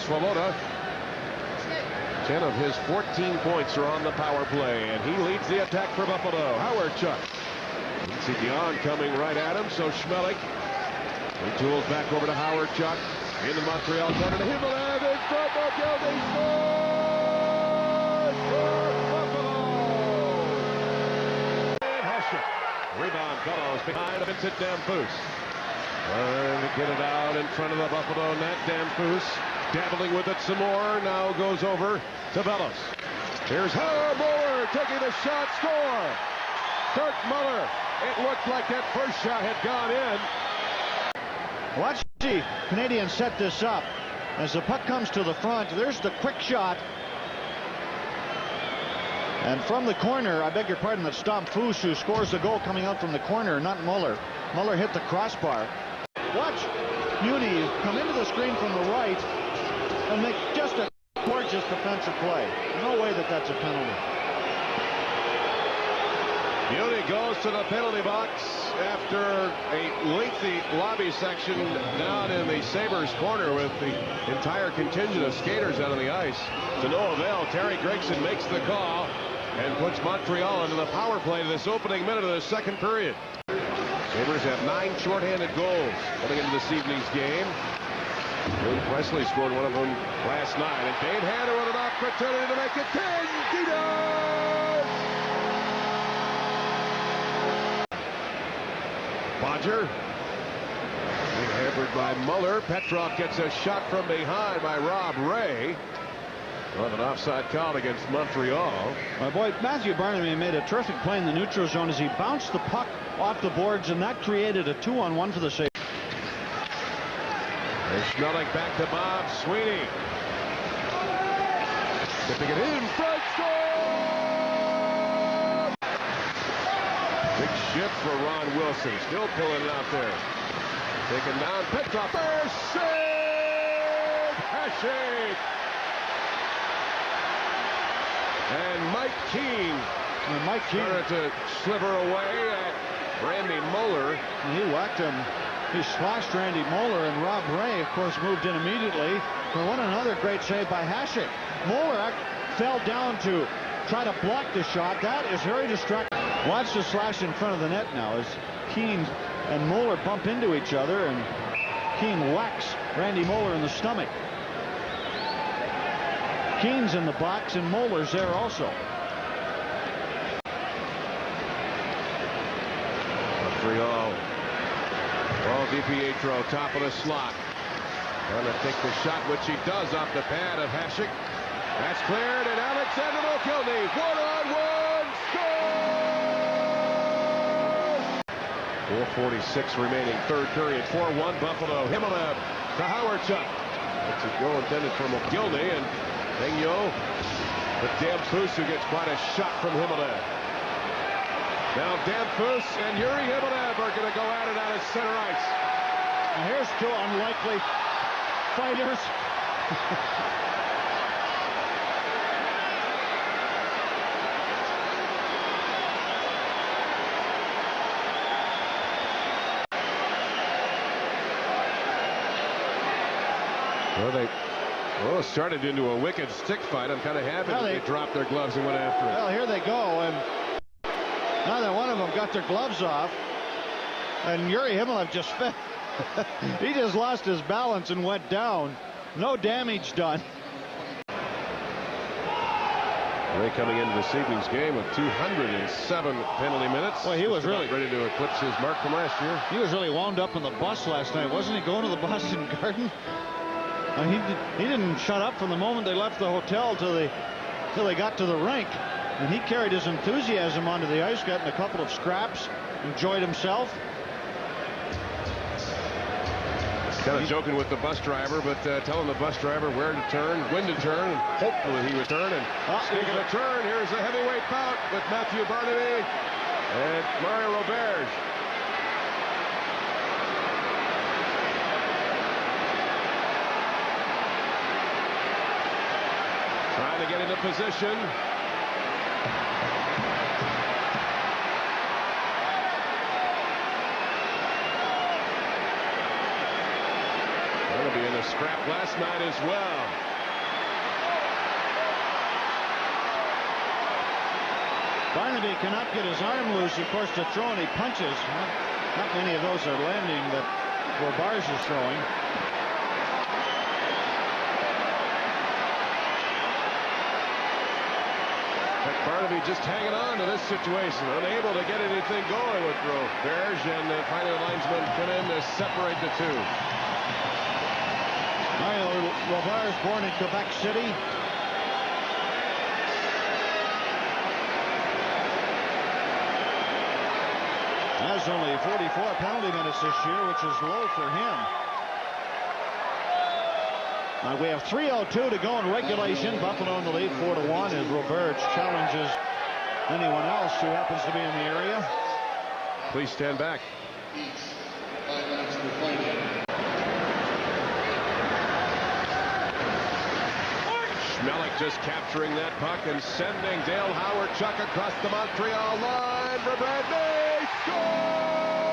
Svoboda. 10 of his 14 points are on the power play, and he leads the attack for Buffalo. Howard-Chuck. See Dion coming right at him, so Schmelik. He tools back over to Howard-Chuck. Into Montreal corner to Himmelad in front of Gilding. Scores for Buffalo! And Hesher. Rebound Bellows behind Vincent Damphousse. Trying to get it out in front of the Buffalo net. Damphousse dabbling with it some more. Now goes over to Bellows. Here's Muller taking the shot. Score! Dirk Muller. It looked like that first shot had gone in. Watch the Canadiens set this up. As the puck comes to the front, there's the quick shot. And from the corner, I beg your pardon, that's Damphousse who scores the goal coming out from the corner, not Muller. Muller hit the crossbar. Watch Muni come into the screen from the right and make just a gorgeous defensive play. No way that that's a penalty. Muni goes to the penalty box after a lengthy lobby section down in the Sabres corner with the entire contingent of skaters out on the ice. To no avail, Terry Gregson makes the call and puts Montreal into the power play this opening minute of the second period. Sabres have 9 shorthanded goals coming into this evening's game. Boone Presley scored one of them last night, and Dave Hanna with an opportunity to make it 10. Dion! Bodger. Hampered by Muller. Petrov gets a shot from behind by Rob Ray. Well, an offside call against Montreal. My boy Matthew Barnaby made a terrific play in the neutral zone as he bounced the puck off the boards, and that created a 2-on-1 for the Sabres. There's Schmelik back to Bob Sweeney. Tipping it in front, score! Big shift for Ron Wilson. Still pulling it out there. Taken down. Petrov. First save! Hasek. And Mike Keane. Started to sliver away at Randy Moller. And he whacked him. He slashed Randy Moller, and Rob Ray, of course, moved in immediately. But what another great save by Hasek. Moller fell down to try to block the shot. That is very distracting. Watch the slash in front of the net now as Keane and Moller bump into each other, and Keane whacks Randy Moller in the stomach. Keane's in the box, and Moller's there also. Montreal. Paul DiPietro, top of the slot. Trying to take the shot, which he does off the pad of Hasek. That's cleared, and Alexander Mogilny, one-on-one, scores! 4:46 remaining, third period, 4-1 Buffalo. Himmelad to Howard-Chuck. It's a goal intended for Mogilny, and Vigneault, but Damphousse, who gets quite a shot from Himmelad. Now Damphousse and Yuri Himmelad are going to go at it out of center ice. And here's two unlikely fighters. Well, it started into a wicked stick fight. I'm kind of happy that they dropped their gloves and went after it. Well, here they go, and neither one of them got their gloves off. And Yuri Himmelad just fell. He just lost his balance and went down. No damage done. Ray coming into this evening's game with 207 penalty minutes. Well, he was really ready to eclipse his mark from last year. He was really wound up on the bus last night, wasn't he? Going to the Boston Garden. He didn't shut up from the moment they left the hotel till they got to the rink. And he carried his enthusiasm onto the ice, got in a couple of scraps, enjoyed himself. Kind of joking with the bus driver, but telling the bus driver where to turn, when to turn, and hopefully he would turn. And speaking of turn, here's a heavyweight bout with Matthew Barnaby and Mario Roberge. Trying to get into position. scrap last night as well. Barnaby cannot get his arm loose, of course, to throw, and he punches. Not many of those are landing that Roberge is throwing. Barnaby just hanging on to this situation, unable to get anything going with Roberge, and finally the linesman come in to separate the two. Mario Roberge, born in Quebec City. Has only 44 penalty minutes this year, which is low for him. We have 3:02 to go in regulation. Buffalo in the lead 4-1 as Roberge challenges anyone else who happens to be in the area. Please stand back. Schmelik just capturing that puck and sending Dale Howard-Chuck across the Montreal line for Bradley. Score!